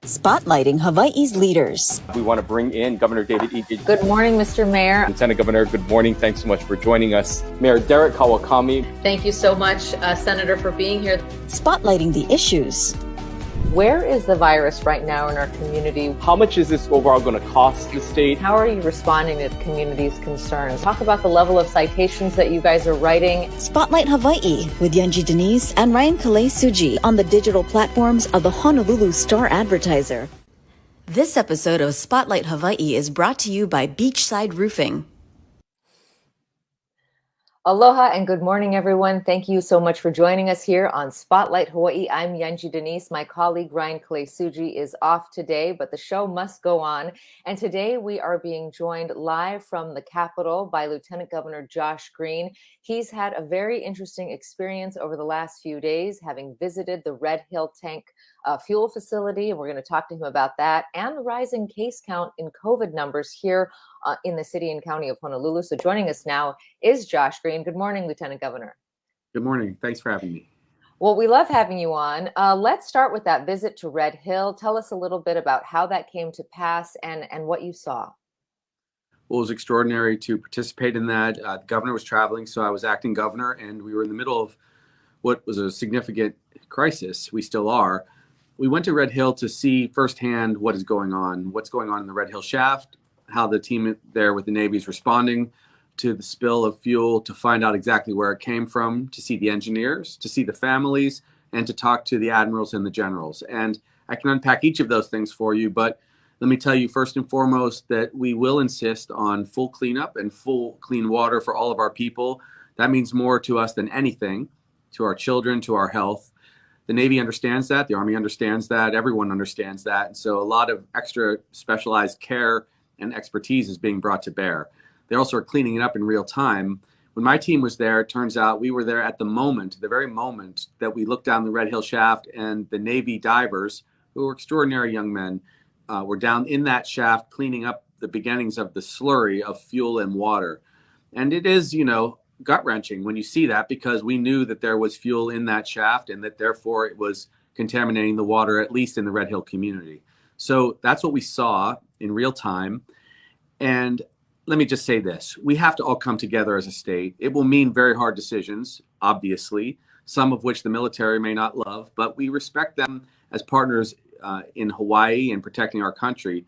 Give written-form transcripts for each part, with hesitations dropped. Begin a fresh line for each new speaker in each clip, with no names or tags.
Spotlighting Hawaii's leaders.
We want to bring in Governor David Ige.
Good morning, Mr. Mayor.
Lieutenant Governor, good morning. Thanks so much for joining us. Mayor Derek Kawakami.
Thank you so much, Senator, for being here.
Spotlighting the issues.
Where is the virus right now in our community?
How much is this overall going to cost the state?
How are you responding to the community's concerns? Talk about the level of citations that you guys are writing.
Spotlight Hawaii with Yanji Denise and Ryan Kalei Suji on the digital platforms of the Honolulu Star-Advertiser. This episode of Spotlight Hawaii is brought to you by Beachside Roofing.
Aloha and good morning, everyone. Thank you so much for joining us here on Spotlight Hawaii. I'm Yanji Denise. My colleague Ryan Kalei Suji is off today, but the show must go on. And today we are being joined live from the Capitol by Lieutenant Governor Josh Green. He's had a very interesting experience over the last few days, having visited the Red Hill Tank fuel facility, and we're going to talk to him about that and the rising case count in COVID numbers here in the city and county of Honolulu. So joining us now is Josh Green. Good morning, Lieutenant Governor.
Good morning. Thanks for having me.
Well, we love having you on. Let's start with that visit to Red Hill. Tell us a little bit about how that came to pass and what you saw.
Well, it was extraordinary to participate in that. The governor was traveling, so I was acting governor, and we were in the middle of what was a significant crisis. We still are. We went to Red Hill to see firsthand what is going on, what's going on in the Red Hill shaft, how the team there with the Navy is responding to the spill of fuel, to find out exactly where it came from, to see the engineers, to see the families, and to talk to the admirals and the generals. And I can unpack each of those things for you, but let me tell you first and foremost that we will insist on full cleanup and full clean water for all of our people. That means more to us than anything, to our children, to our health. The Navy understands that, the Army understands that, everyone understands that. And so a lot of extra specialized care and expertise is being brought to bear. They also are cleaning it up in real time. When my team was there, it turns out we were there at the moment, the very moment that we looked down the Red Hill shaft, and the Navy divers, who were extraordinary young men, were down in that shaft cleaning up the beginnings of the slurry of fuel and water. And it is, gut-wrenching when you see that, because we knew that there was fuel in that shaft and that therefore it was contaminating the water, at least in the Red Hill community. So that's what we saw in real time. And let me just say this. We have to all come together as a state. It will mean very hard decisions, obviously, some of which the military may not love, but we respect them as partners in Hawaii and protecting our country.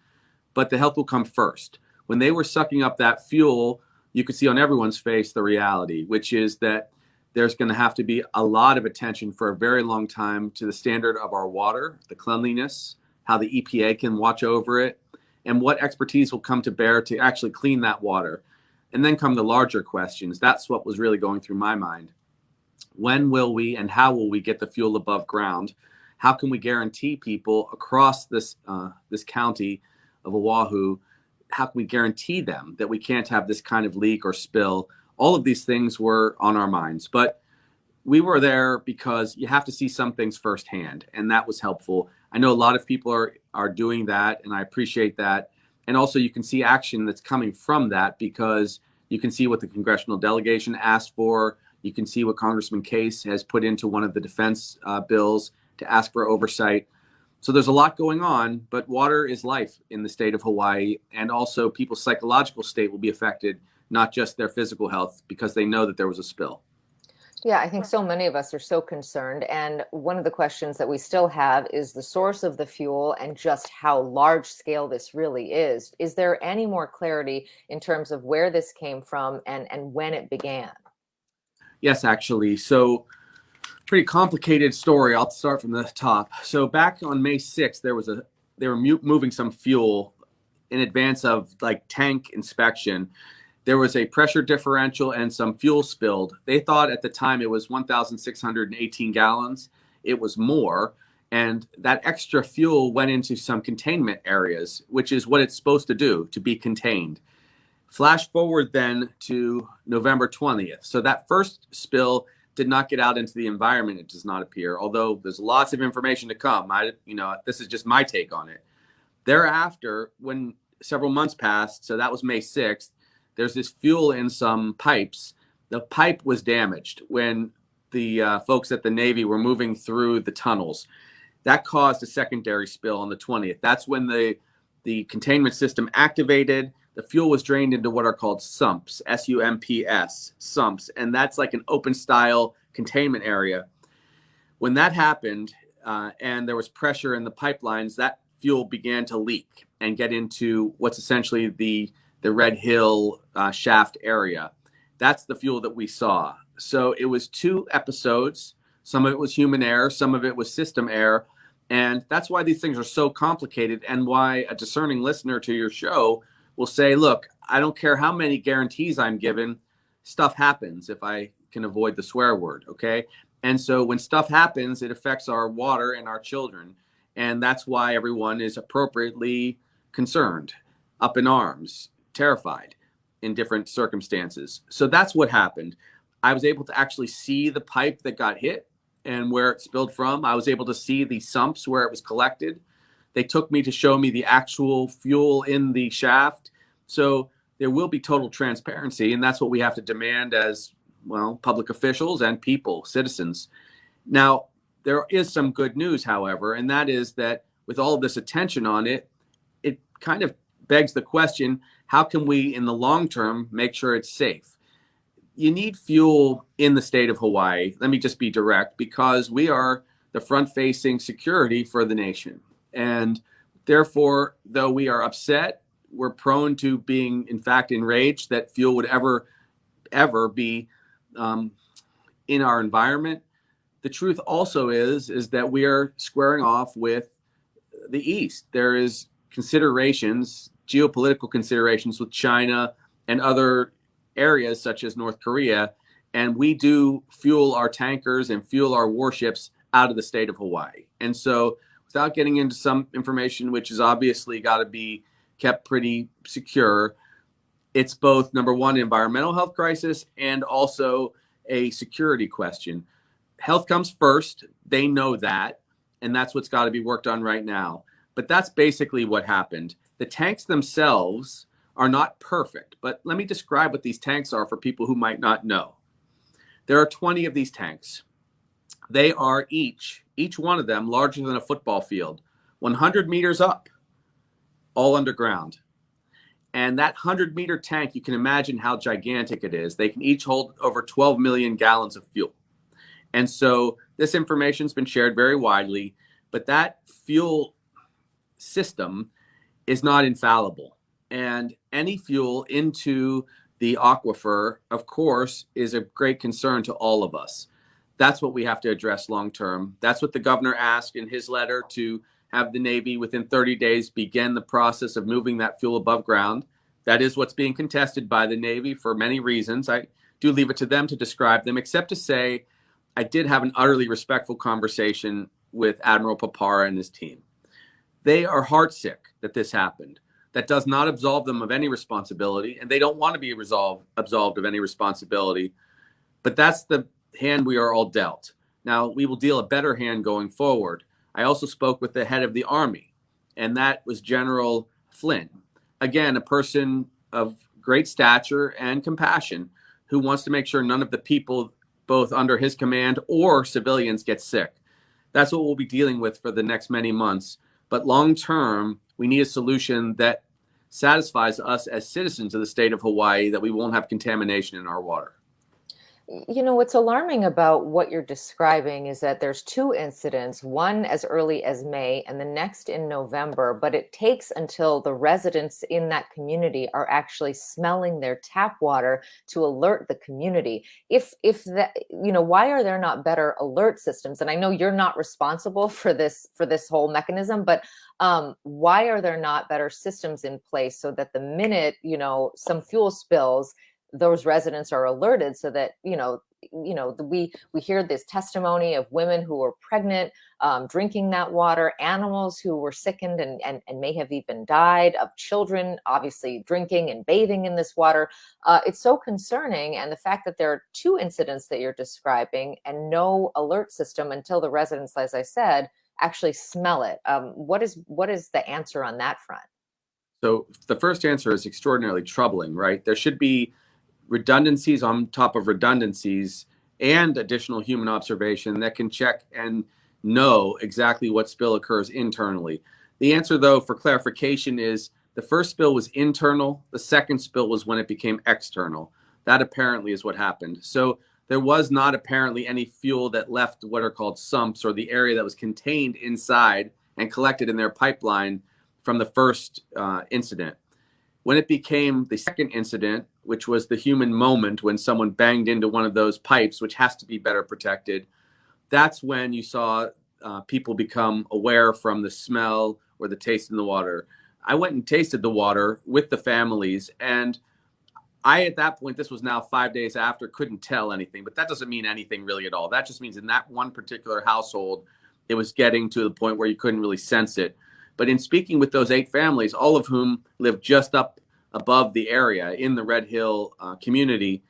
But the health will come first. When they were sucking up that fuel, you could see on everyone's face the reality, which is that there's going to have to be a lot of attention for a very long time to the standard of our water, the cleanliness, how the EPA can watch over it, and what expertise will come to bear to actually clean that water. And then come the larger questions. That's what was really going through my mind. When will we and how will we get the fuel above ground? How can we guarantee people across this county of Oahu, how can we guarantee them that we can't have this kind of leak or spill? All of these things were on our minds, but we were there because you have to see some things firsthand, and that was helpful. I know a lot of people are doing that, and I appreciate that. And also you can see action that's coming from that, because you can see what the congressional delegation asked for. You can see what Congressman Case has put into one of the defense bills to ask for oversight. So there's a lot going on, but water is life in the state of Hawaii, and also people's psychological state will be affected, not just their physical health, because they know that there was a spill.
Yeah, I think so many of us are so concerned. And one of the questions that we still have is the source of the fuel and just how large scale this really is. Is there any more clarity in terms of where this came from and when it began?
Yes, actually. So pretty complicated story. I'll start from the top. So back on May 6th, they were moving some fuel in advance of tank inspection. There was a pressure differential and some fuel spilled. They thought at the time it was 1,618 gallons. It was more. And that extra fuel went into some containment areas, which is what it's supposed to do, to be contained. Flash forward then to November 20th. So that first spill did not get out into the environment, it does not appear, although there's lots of information to come. This is just my take on it. Thereafter, when several months passed, so that was May 6th, there's this fuel in some pipes. The pipe was damaged when the folks at the Navy were moving through the tunnels. That caused a secondary spill on the 20th. That's when the containment system activated. The fuel was drained into what are called sumps, SUMPS, sumps, and that's like an open style containment area. When that happened and there was pressure in the pipelines, that fuel began to leak and get into what's essentially the Red Hill shaft area. That's the fuel that we saw. So it was 2 episodes. Some of it was human error, some of it was system error. And that's why these things are so complicated, and why a discerning listener to your show will say, look, I don't care how many guarantees I'm given, stuff happens, if I can avoid the swear word, okay? And so when stuff happens, it affects our water and our children. And that's why everyone is appropriately concerned, up in arms, terrified in different circumstances. So that's what happened. I was able to actually see the pipe that got hit and where it spilled from. I was able to see the sumps where it was collected. They took me to show me the actual fuel in the shaft. So there will be total transparency, and that's what we have to demand as, well, public officials and people, citizens. Now, there is some good news, however, and that is that with all of this attention on it, it kind of begs the question, how can we in the long term make sure it's safe? You need fuel in the state of Hawaii. Let me just be direct, because we are the front-facing security for the nation. And therefore, though we are upset, we're prone to being, in fact, enraged that fuel would ever be in our environment. The truth also is that we are squaring off with the East. There is considerations, geopolitical considerations with China and other areas such as North Korea, and we do fuel our tankers and fuel our warships out of the state of Hawaii. And so without getting into some information which is obviously got to be kept pretty secure, it's both, number one, an environmental health crisis and also a security question. Health comes first. They know that, and that's what's got to be worked on right now. But that's basically what happened. The tanks themselves are not perfect, but let me describe what these tanks are for people who might not know. There are 20 of these tanks. They are each one of them larger than a football field, 100 meters up, all underground. And that 100-meter tank, you can imagine how gigantic it is. They can each hold over 12 million gallons of fuel. And so this information's been shared very widely, but that fuel system is not infallible. And any fuel into the aquifer, of course, is a great concern to all of us. That's what we have to address long term. That's what the governor asked in his letter, to have the Navy within 30 days begin the process of moving that fuel above ground. That is what's being contested by the Navy for many reasons. I do leave it to them to describe them, except to say I did have an utterly respectful conversation with Admiral Papara and his team. They are heartsick that this happened. That does not absolve them of any responsibility, and they don't want to be absolved of any responsibility. But that's the hand we are all dealt. Now, we will deal a better hand going forward. I also spoke with the head of the Army, and that was General Flynn. Again, a person of great stature and compassion who wants to make sure none of the people both under his command or civilians get sick. That's what we'll be dealing with for the next many months. But long term, we need a solution that satisfies us as citizens of the state of Hawaii, that we won't have contamination in our water.
You know, what's alarming about what you're describing is that there's 2 incidents, one as early as May and the next in November, but it takes until the residents in that community are actually smelling their tap water to alert the community. If that, you know, why are there not better alert systems? And I know you're not responsible for this whole mechanism, but why are there not better systems in place so that the minute, you know, some fuel spills, those residents are alerted, so that, we hear this testimony of women who were pregnant, drinking that water, animals who were sickened and may have even died, of children obviously drinking and bathing in this water. It's so concerning. And the fact that there are 2 incidents that you're describing and no alert system until the residents, as I said, actually smell it. What is the answer on that front?
So the first answer is extraordinarily troubling, right? There should be redundancies on top of redundancies and additional human observation that can check and know exactly what spill occurs internally. The answer, though, for clarification is the first spill was internal. The second spill was when it became external. That apparently is what happened. So there was not apparently any fuel that left what are called sumps, or the area that was contained inside and collected in their pipeline from the first incident. When it became the second incident, which was the human moment when someone banged into one of those pipes, which has to be better protected, that's when you saw people become aware from the smell or the taste in the water. I went and tasted the water with the families, and I, at that point, this was now 5 days after, couldn't tell anything, but that doesn't mean anything really at all. That just means in that one particular household, it was getting to the point where you couldn't really sense it. But in speaking with those 8 families, all of whom lived just up above the area in the Red Hill community,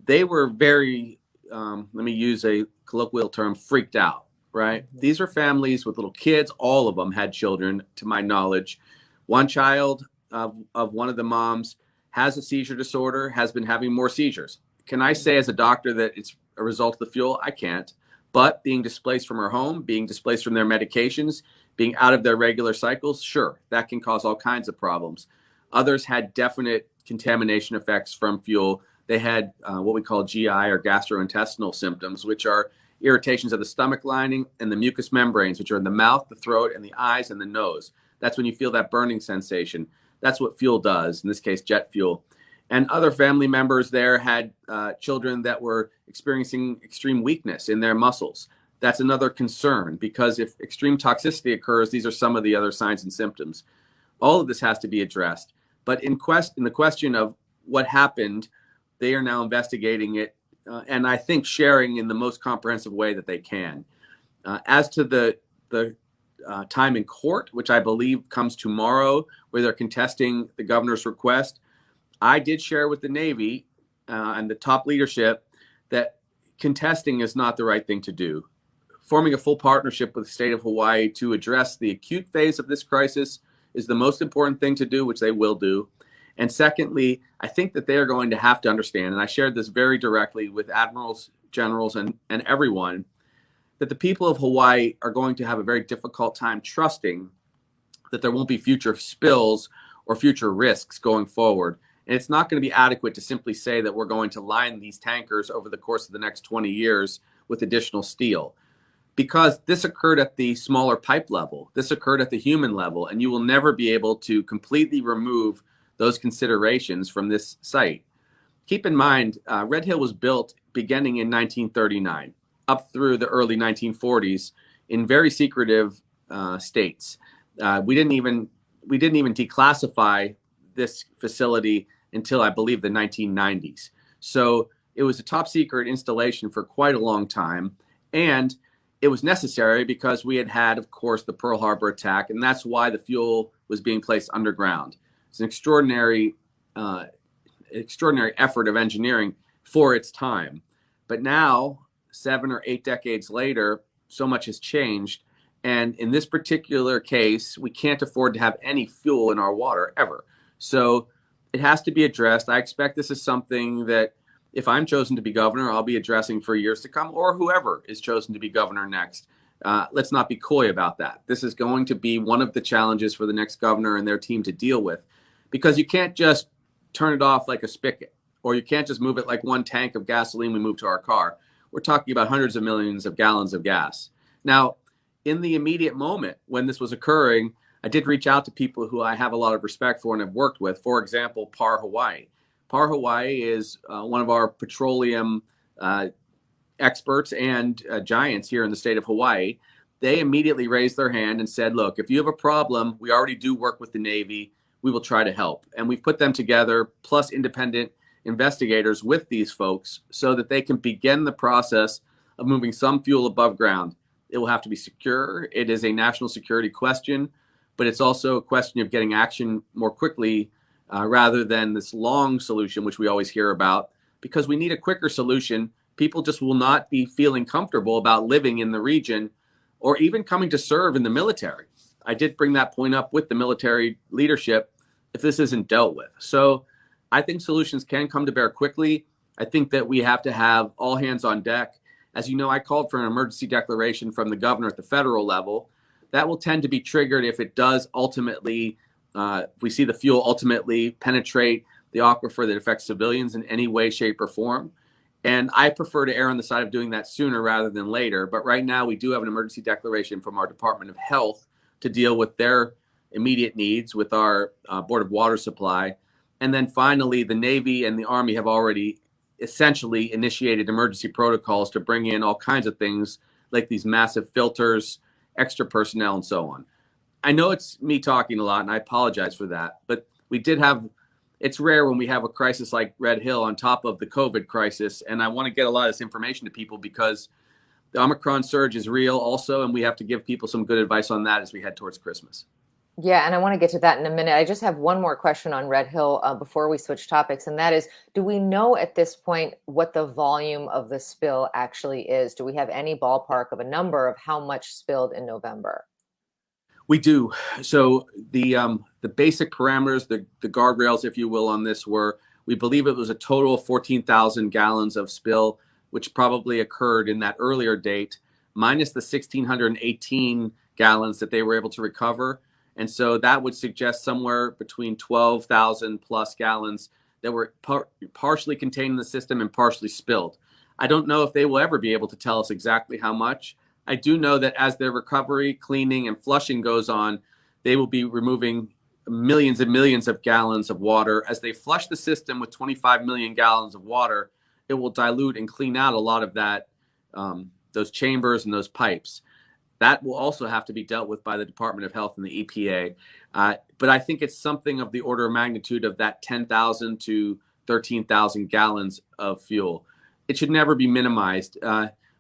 they were very, let me use a colloquial term, freaked out, right? These are families with little kids. All of them had children, to my knowledge. One child of one of the moms has a seizure disorder, has been having more seizures. Can I say as a doctor that it's a result of the fuel? I can't. But being displaced from her home, being displaced from their medications, being out of their regular cycles, sure, that can cause all kinds of problems. Others had definite contamination effects from fuel. They had what we call GI or gastrointestinal symptoms, which are irritations of the stomach lining and the mucous membranes, which are in the mouth, the throat, and the eyes and the nose. That's when you feel that burning sensation. That's what fuel does, in this case, jet fuel. And other family members there had children that were experiencing extreme weakness in their muscles. That's another concern, because if extreme toxicity occurs, these are some of the other signs and symptoms. All of this has to be addressed. But in the question of what happened, they are now investigating it, and I think sharing in the most comprehensive way that they can. As to the time in court, which I believe comes tomorrow, where they're contesting the governor's request, I did share with the Navy and the top leadership that contesting is not the right thing to do. Forming a full partnership with the state of Hawaii to address the acute phase of this crisis is the most important thing to do, which they will do. And secondly, I think that they are going to have to understand, and I shared this very directly with admirals, generals, and everyone, that the people of Hawaii are going to have a very difficult time trusting that there won't be future spills or future risks going forward. And it's not going to be adequate to simply say that we're going to line these tankers over the course of the next 20 years with additional steel, because this occurred at the smaller pipe level. This occurred at the human level, and you will never be able to completely remove those considerations from this site. Keep in mind, Red Hill was built beginning in 1939 up through the early 1940s in very secretive states. We didn't even declassify this facility until, I believe, the 1990s. So it was a top secret installation for quite a long time. And it was necessary because we had, of course, the Pearl Harbor attack, and that's why the fuel was being placed underground. It's an extraordinary effort of engineering for its time. But now, 7 or 8 decades later, so much has changed. And in this particular case, we can't afford to have any fuel in our water ever. So it has to be addressed. I expect this is something that, if I'm chosen to be governor, I'll be addressing for years to come, or whoever is chosen to be governor next. Let's not be coy about that. This is going to be one of the challenges for the next governor and their team to deal with, because you can't just turn it off like a spigot, or you can't just move it like one tank of gasoline we move to our car. We're talking about hundreds of millions of gallons of gas. Now, in the immediate moment when this was occurring, I did reach out to people who I have a lot of respect for and have worked with. For example, PAR Hawaii. PAR Hawaii is one of our petroleum experts and giants here in the state of Hawaii. They immediately raised their hand and said, look, if you have a problem, we already do work with the Navy. We will try to help. And we've put them together, plus independent investigators with these folks, so that they can begin the process of moving some fuel above ground. It will have to be secure. It is a national security question, but it's also a question of getting action more quickly rather than this long solution, which we always hear about, because we need a quicker solution. People just will not be feeling comfortable about living in the region or even coming to serve in the military. I did bring that point up with the military leadership if this isn't dealt with. So I think solutions can come to bear quickly. I think that we have to have all hands on deck. As you know, I called for an emergency declaration from the governor at the federal level. That will tend to be triggered if it does ultimately, if we see the fuel ultimately penetrate the aquifer that affects civilians in any way, shape, or form. And I prefer to err on the side of doing that sooner rather than later. But right now, we do have an emergency declaration from our Department of Health to deal with their immediate needs with our Board of Water Supply. And then finally, the Navy and the Army have already essentially initiated emergency protocols to bring in all kinds of things like these massive filters, extra personnel, and so on. I know it's me talking a lot, and I apologize for that. But we did have, it's rare when we have a crisis like Red Hill on top of the COVID crisis. And I want to get a lot of this information to people because the Omicron surge is real also, and we have to give people some good advice on that as we head towards Christmas.
Yeah, and I want to get to that in a minute. I just have one more question on Red Hill before we switch topics, and that is, do we know at this point what the volume of the spill actually is? Do we have any ballpark of a number of how much spilled in November?
We do. So the basic parameters, the guardrails, if you will, on this were, we believe it was a total of 14,000 gallons of spill, which probably occurred in that earlier date, minus the 1,618 gallons that they were able to recover. And so that would suggest somewhere between 12,000 plus gallons that were partially contained in the system and partially spilled. I don't know if they will ever be able to tell us exactly how much. I do know that as their recovery, cleaning, and flushing goes on, they will be removing millions and millions of gallons of water. As they flush the system with 25 million gallons of water, it will dilute and clean out a lot of that, those chambers and those pipes. That will also have to be dealt with by the Department of Health and the EPA. But I think it's something of the order of magnitude of that 10,000 to 13,000 gallons of fuel. It should never be minimized.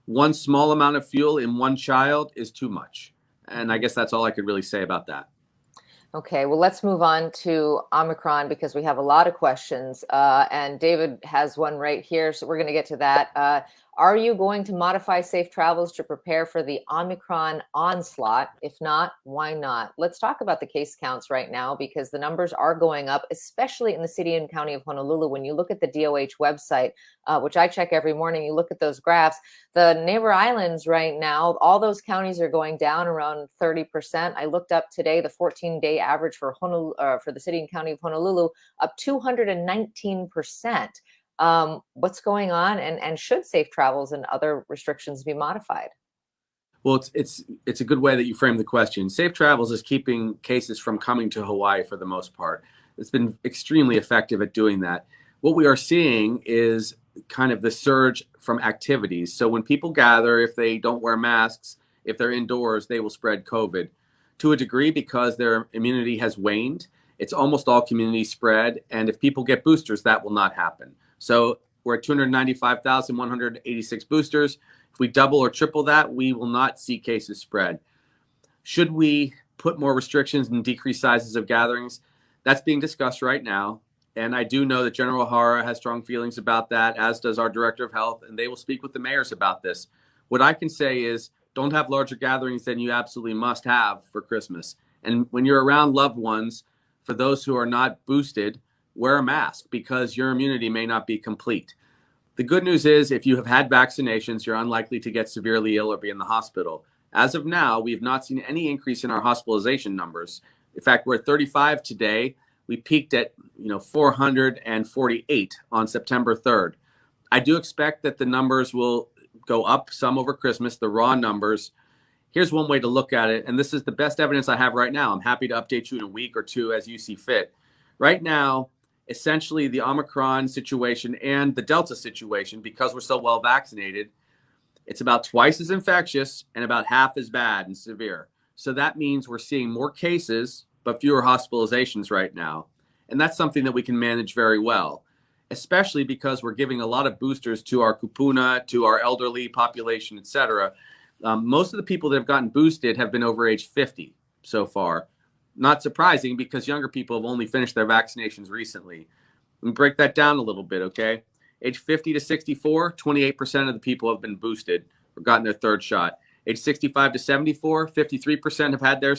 One small amount of fuel in one child is too much. And I guess that's all I could really say about that.
Okay, well, let's move on to Omicron because we have a lot of questions. And David has one right here, so we're going to get to that. Are you going to modify safe travels to prepare for the Omicron onslaught? If not, why not? Let's talk about the case counts right now because the numbers are going up, especially in the city and county of Honolulu. When you look at the DOH website, which I check every morning, you look at those graphs, the neighbor islands right now, all those counties are going down around 30%. I looked up today the 14-day average for Honolulu, for the city and county of Honolulu, up 219%. What's going on, and should safe travels and other restrictions be modified?
Well, it's a good way that you frame the question. Safe travels is keeping cases from coming to Hawaii for the most part. It's been extremely effective at doing that. What we are seeing is kind of the surge from activities. So when people gather, if they don't wear masks, if they're indoors, they will spread COVID to a degree because their immunity has waned. It's almost all community spread. And if people get boosters, that will not happen. So we're at 295,186 boosters. If we double or triple that, we will not see cases spread. Should we put more restrictions and decrease sizes of gatherings? That's being discussed right now. And I do know that General O'Hara has strong feelings about that, as does our Director of Health, and they will speak with the mayors about this. What I can say is don't have larger gatherings than you absolutely must have for Christmas. And when you're around loved ones, for those who are not boosted, wear a mask because your immunity may not be complete. The good news is if you have had vaccinations, you're unlikely to get severely ill or be in the hospital. As of now, we have not seen any increase in our hospitalization numbers. In fact, we're at 35 today. We peaked at 448 on September 3rd. I do expect that the numbers will go up some over Christmas, the raw numbers. Here's one way to look at it, and this is the best evidence I have right now. I'm happy to update you in a week or two as you see fit. Right now, essentially the Omicron situation and the Delta situation, because we're so well vaccinated, it's about twice as infectious and about half as bad and severe. So that means we're seeing more cases, but fewer hospitalizations right now. And that's something that we can manage very well, especially because we're giving a lot of boosters to our kupuna, to our elderly population, et cetera. Most of the people that have gotten boosted have been over age 50 so far. Not surprising because younger people have only finished their vaccinations recently. Let me break that down a little bit, okay? Age 50 to 64, 28% of the people have been boosted or gotten their third shot. Age 65 to 74, 53% have had their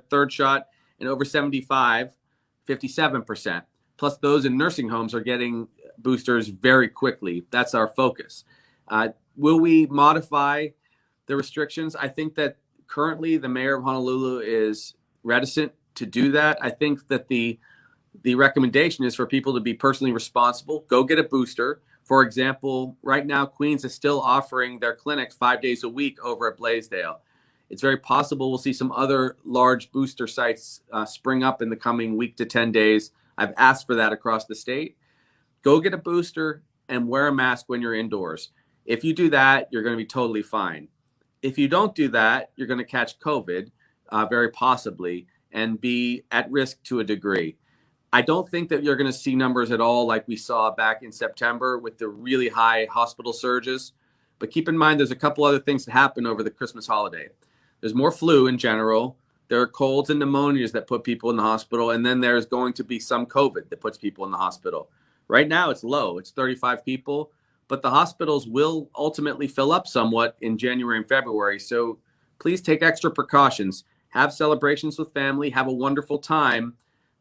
third shot, and over 75, 57%. Plus those in nursing homes are getting boosters very quickly. That's our focus. Will we modify the restrictions? I think that currently the mayor of Honolulu is reticent to do that. I think that the recommendation is for people to be personally responsible, go get a booster. For example, right now, Queens is still offering their clinics 5 days a week over at Blaisdell. It's very possible we'll see some other large booster sites spring up in the coming week to 10 days. I've asked for that across the state. Go get a booster and wear a mask when you're indoors. If you do that, you're going to be totally fine. If you don't do that, you're going to catch COVID, very possibly, and be at risk to a degree. I don't think that you're going to see numbers at all like we saw back in September with the really high hospital surges. But keep in mind, there's a couple other things that happen over the Christmas holiday. There's more flu in general. There are colds and pneumonias that put people in the hospital. And then there's going to be some COVID that puts people in the hospital. Right now, it's low. It's 35 people. But the hospitals will ultimately fill up somewhat in January and February. So please take extra precautions. Have celebrations with family. Have a wonderful time.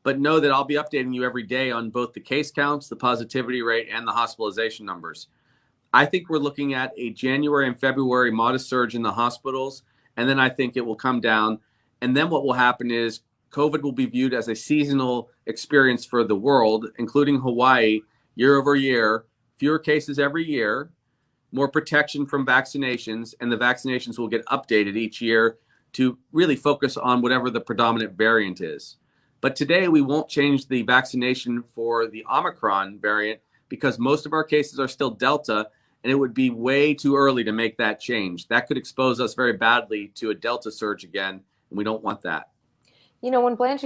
But know that I'll be updating you every day on both the case counts, the positivity rate, and the hospitalization numbers. I think we're looking at a January and February modest surge in the hospitals, and then I think it will come down. And then what will happen is COVID will be viewed as a seasonal experience for the world, including Hawaii, year over year, fewer cases every year, more protection from vaccinations, and the vaccinations will get updated each year to really focus on whatever the predominant variant is. But today, we won't change the vaccination for the Omicron variant because most of our cases are still Delta, and it would be way too early to make that change. That could expose us very badly to a Delta surge again, and we don't want that.
You know, when Mayor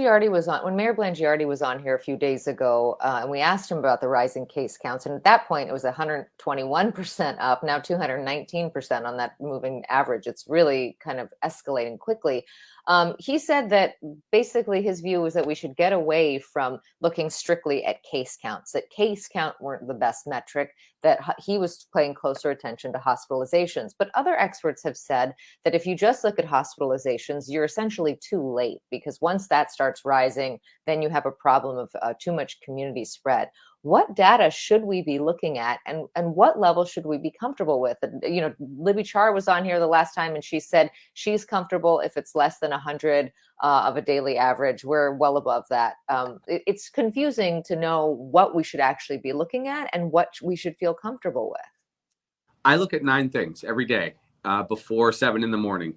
Blangiardi was on here a few days ago, and we asked him about the rising case counts, and at that point it was 121% up, now 219% on that moving average. It's really kind of escalating quickly. He said that basically his view was that we should get away from looking strictly at case counts, that case count weren't the best metric, that he was paying closer attention to hospitalizations. But other experts have said that if you just look at hospitalizations, you're essentially too late, because once that starts rising, then you have a problem of too much community spread. What data should we be looking at, and what level should we be comfortable with? And, you know, Libby Char was on here the last time, and she said she's comfortable if it's less than 100 of a daily average. We're well above that. It's confusing to know what we should actually be looking at and what we should feel comfortable with.
I look at 9 things every day before 7 in the morning.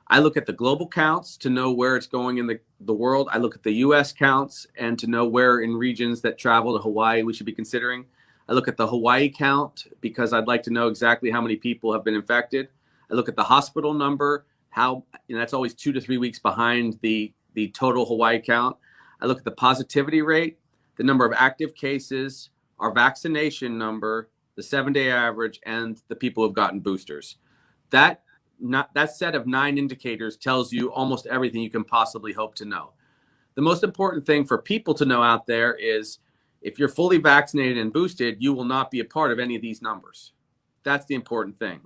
I look at the global counts to know where it's going in the world. I look at the U.S. counts and to know where in regions that travel to Hawaii we should be considering. I look at the Hawaii count because I'd like to know exactly how many people have been infected. I look at the hospital number, that's always 2 to 3 weeks behind the total Hawaii count. I look at the positivity rate, the number of active cases, our vaccination number, the 7-day average, and the people who've gotten boosters. That set of 9 indicators tells you almost everything you can possibly hope to know. The most important thing for people to know out there is if you're fully vaccinated and boosted, you will not be a part of any of these numbers. That's the important thing.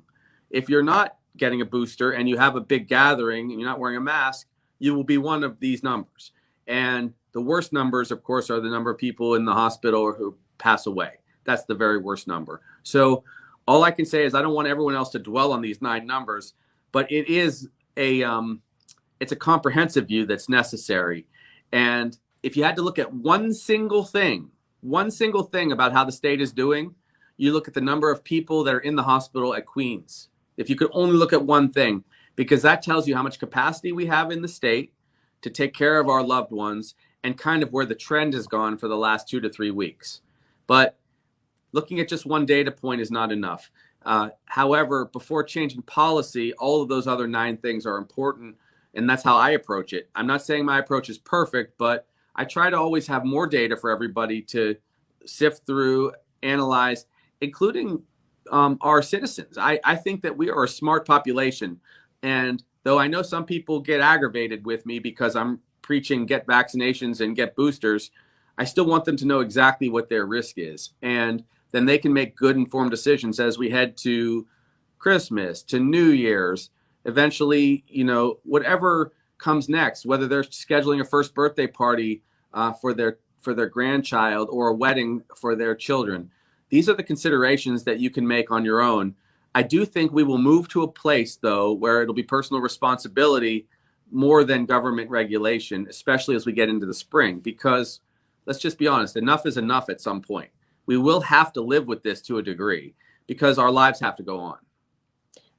If you're not getting a booster and you have a big gathering and you're not wearing a mask, you will be one of these numbers. And the worst numbers, of course, are the number of people in the hospital or who pass away. That's the very worst number. So all I can say is I don't want everyone else to dwell on these 9 numbers, but it is it's a comprehensive view that's necessary. And if you had to look at one single thing about how the state is doing, you look at the number of people that are in the hospital at Queens. If you could only look at one thing, because that tells you how much capacity we have in the state to take care of our loved ones and kind of where the trend has gone for the last 2 to 3 weeks. But looking at just one data point is not enough. However, before changing policy, all of those other 9 things are important, and that's how I approach it. I'm not saying my approach is perfect, but I try to always have more data for everybody to sift through, analyze, including our citizens. I think that we are a smart population, and though I know some people get aggravated with me because I'm preaching get vaccinations and get boosters, I still want them to know exactly what their risk is. And then they can make good informed decisions as we head to Christmas, to New Year's, eventually, whatever comes next, whether they're scheduling a first birthday party for their grandchild or a wedding for their children. These are the considerations that you can make on your own. I do think we will move to a place, though, where it'll be personal responsibility more than government regulation, especially as we get into the spring, because let's just be honest, enough is enough at some point. We will have to live with this to a degree because our lives have to go on.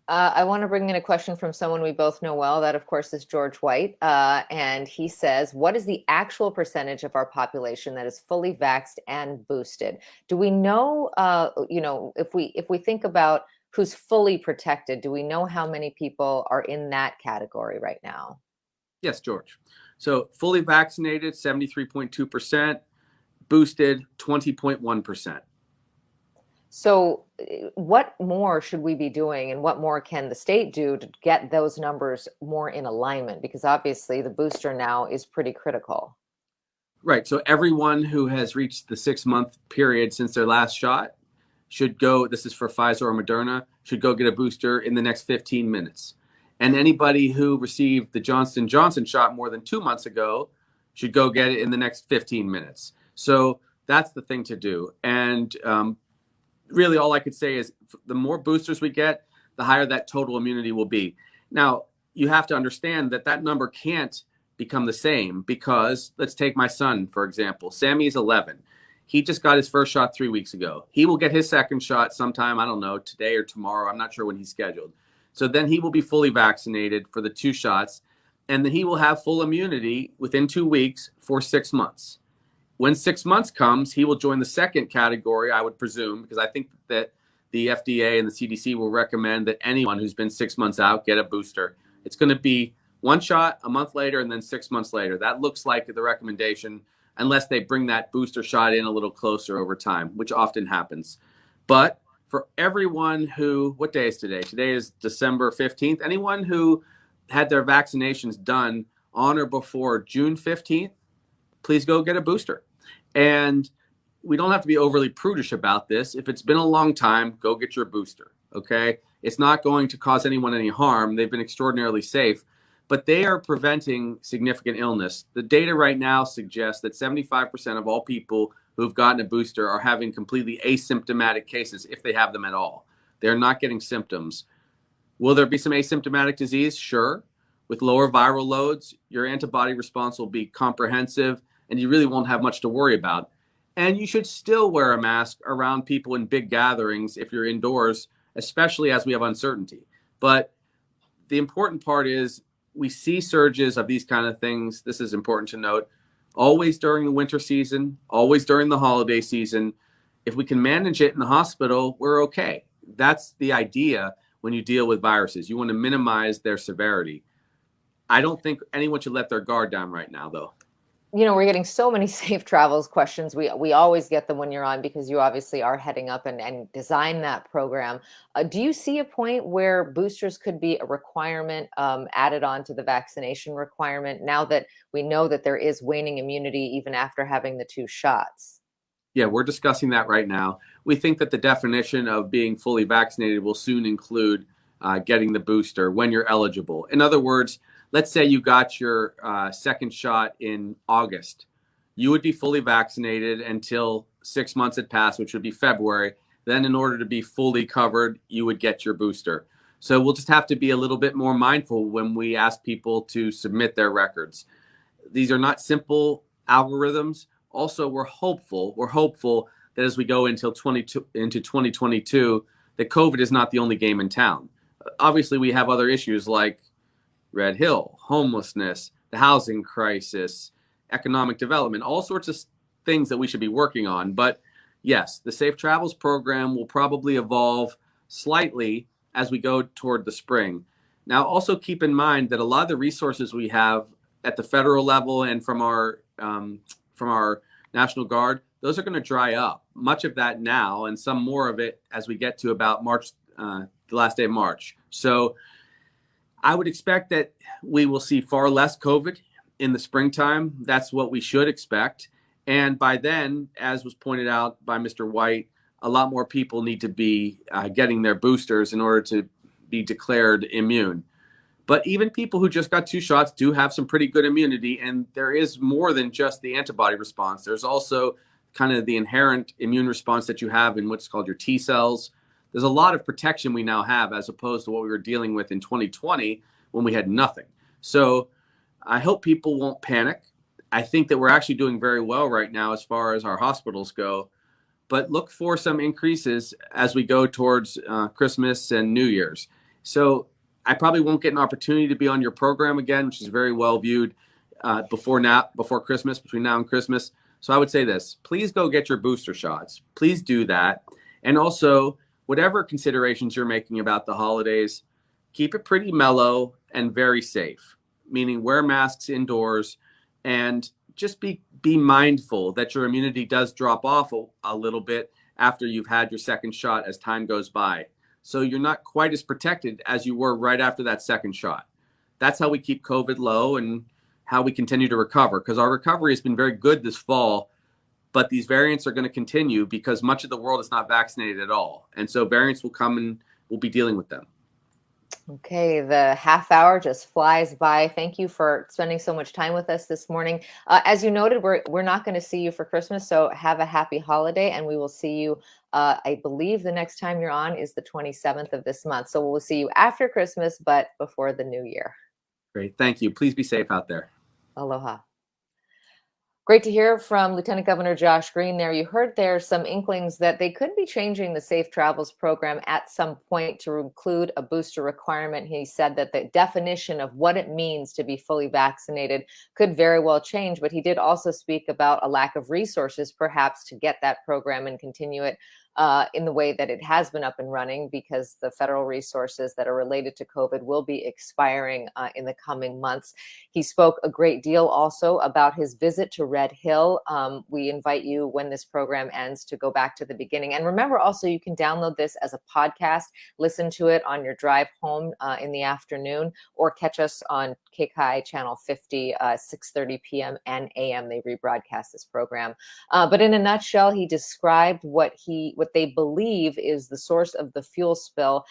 I want to bring in a question from someone we both know well. That, of course, is George White. And he says, what is the actual percentage of our population that is fully vaxxed and boosted? Do we know, if we think about who's fully protected, do we know how many people are in that category right now?
Yes, George. So fully vaccinated, 73.2%, boosted, 20.1%.
So what more should we be doing, and what more can the state do to get those numbers more in alignment? Because obviously the booster now is pretty critical.
Right. So everyone who has reached the 6-month period since their last shot should go, this is for Pfizer or Moderna, should go get a booster in the next 15 minutes. And anybody who received the Johnson & Johnson shot more than 2 months ago should go get it in the next 15 minutes. So that's the thing to do. And really all I could say is the more boosters we get, the higher that total immunity will be. Now, you have to understand that that number can't become the same because let's take my son, for example. Sammy's 11. He just got his first shot 3 weeks ago. He will get his second shot sometime, I don't know, today or tomorrow. I'm not sure when he's scheduled. So then he will be fully vaccinated for the 2 shots, and then he will have full immunity within 2 weeks for 6 months. When 6 months comes, he will join the second category, I would presume, because I think that the FDA and the CDC will recommend that anyone who's been 6 months out get a booster. It's going to be 1 shot a month later and then 6 months later. That looks like the recommendation, unless they bring that booster shot in a little closer over time, which often happens. But for everyone who, what day is today? Today is December 15th. Anyone who had their vaccinations done on or before June 15th, please go get a booster. And we don't have to be overly prudish about this. If it's been a long time, go get your booster, okay? It's not going to cause anyone any harm. They've been extraordinarily safe, but they are preventing significant illness. The data right now suggests that 75% of all people who've gotten a booster are having completely asymptomatic cases, if they have them at all. They're not getting symptoms. Will there be some asymptomatic disease? Sure. With lower viral loads, your antibody response will be comprehensive, and you really won't have much to worry about. And you should still wear a mask around people in big gatherings if you're indoors, especially as we have uncertainty. But the important part is we see surges of these kind of things. This is important to note. Always during the winter season, always during the holiday season. If we can manage it in the hospital, we're okay. That's the idea when you deal with viruses. You want to minimize their severity. I don't think anyone should let their guard down right now, though.
You know, we're getting so many safe travels questions. We always get them when you're on because you obviously are heading up and design that program. Do you see a point where boosters could be a requirement added on to the vaccination requirement now that we know that there is waning immunity even after having the 2 shots?
Yeah, we're discussing that right now. We think that the definition of being fully vaccinated will soon include getting the booster when you're eligible. In other words, let's say you got your second shot in August. You would be fully vaccinated until 6 months had passed, which would be February. Then in order to be fully covered, you would get your booster. So we'll just have to be a little bit more mindful when we ask people to submit their records. These are not simple algorithms. Also, we're hopeful that as we go into 2022, that COVID is not the only game in town. Obviously, we have other issues like Red Hill, homelessness, the housing crisis, economic development, all sorts of things that we should be working on. But yes, the Safe Travels program will probably evolve slightly as we go toward the spring. Now, also keep in mind that a lot of the resources we have at the federal level and from our National Guard, those are going to dry up. Much of that now, and some more of it as we get to about March, the last day of March. So I would expect that we will see far less COVID in the springtime. That's what we should expect. And by then, as was pointed out by Mr. White, a lot more people need to be getting their boosters in order to be declared immune. But even people who just got 2 shots do have some pretty good immunity. And there is more than just the antibody response. There's also kind of the inherent immune response that you have in what's called your T cells. there's a lot of protection we now have as opposed to what we were dealing with in 2020 when we had nothing. So I hope people won't panic. I think that we're actually doing very well right now as far as our hospitals go, but look for some increases as we go towards Christmas and New Year's. So I probably won't get an opportunity to be on your program again, which is very well viewed before Christmas, between now and Christmas. So I would say this, please go get your booster shots. Please do that. And also, whatever considerations you're making about the holidays, keep it pretty mellow and very safe, meaning wear masks indoors and just be mindful that your immunity does drop off a little bit after you've had your second shot as time goes by. So you're not quite as protected as you were right after that second shot. That's how we keep COVID low and how we continue to recover, because our recovery has been very good this fall, but these variants are going to continue because much of the world is not vaccinated at all. And so variants will come and we'll be dealing with them.
Okay, the half hour just flies by. Thank you for spending so much time with us this morning. As you noted, we're not going to see you for Christmas, so have a happy holiday, and we will see you. I believe the next time you're on is the 27th of this month, so we'll see you after Christmas, but before the new year.
Great, thank you. Please be safe out there.
Aloha. Great to hear from Lieutenant Governor Josh Green there. You heard there some inklings that they could be changing the Safe Travels program at some point to include a booster requirement. He said that the definition of what it means to be fully vaccinated could very well change, but he did also speak about a lack of resources perhaps to get that program and continue it in the way that it has been up and running, because the federal resources that are related to COVID will be expiring in the coming months. He spoke a great deal also about his visit to Red Hill. We invite you, when this program ends, to go back to the beginning. And remember also, you can download this as a podcast, listen to it on your drive home in the afternoon, or catch us on KKI Channel 50, 6:30 p.m. and a.m. They rebroadcast this program. But in a nutshell, he described what they believe is the source of the fuel spill.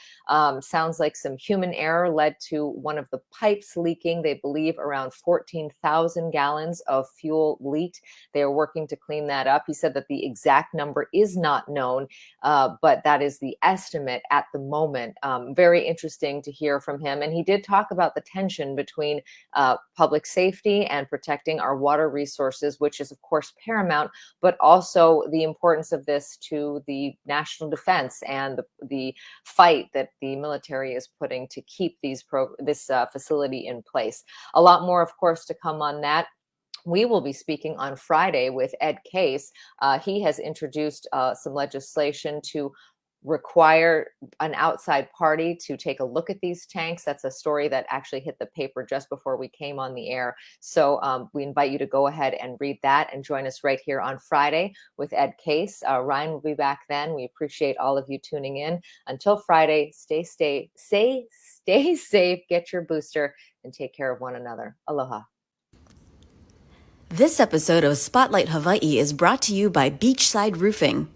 Sounds like some human error led to one of the pipes leaking. They believe around 14,000 gallons of fuel leaked. They are working to clean that up. He said that the exact number is not known, but that is the estimate at the moment. Very interesting to hear from him. And he did talk about the tension between public safety and protecting our water resources, which is, of course, paramount, but also the importance of this to the national defense and the fight that the military is putting to keep this facility in place. A lot more, of course, to come on that. We will be speaking on Friday with Ed Case. He has introduced some legislation to require an outside party to take a look at these tanks. That's a story that actually hit the paper just before we came on the air. So we invite you to go ahead and read that and join us right here on Friday with Ed Case. Ryan will be back then. We appreciate all of you tuning in. Until Friday, stay safe, get your booster, and take care of one another. Aloha.
This episode of Spotlight Hawaii is brought to you by Beachside Roofing.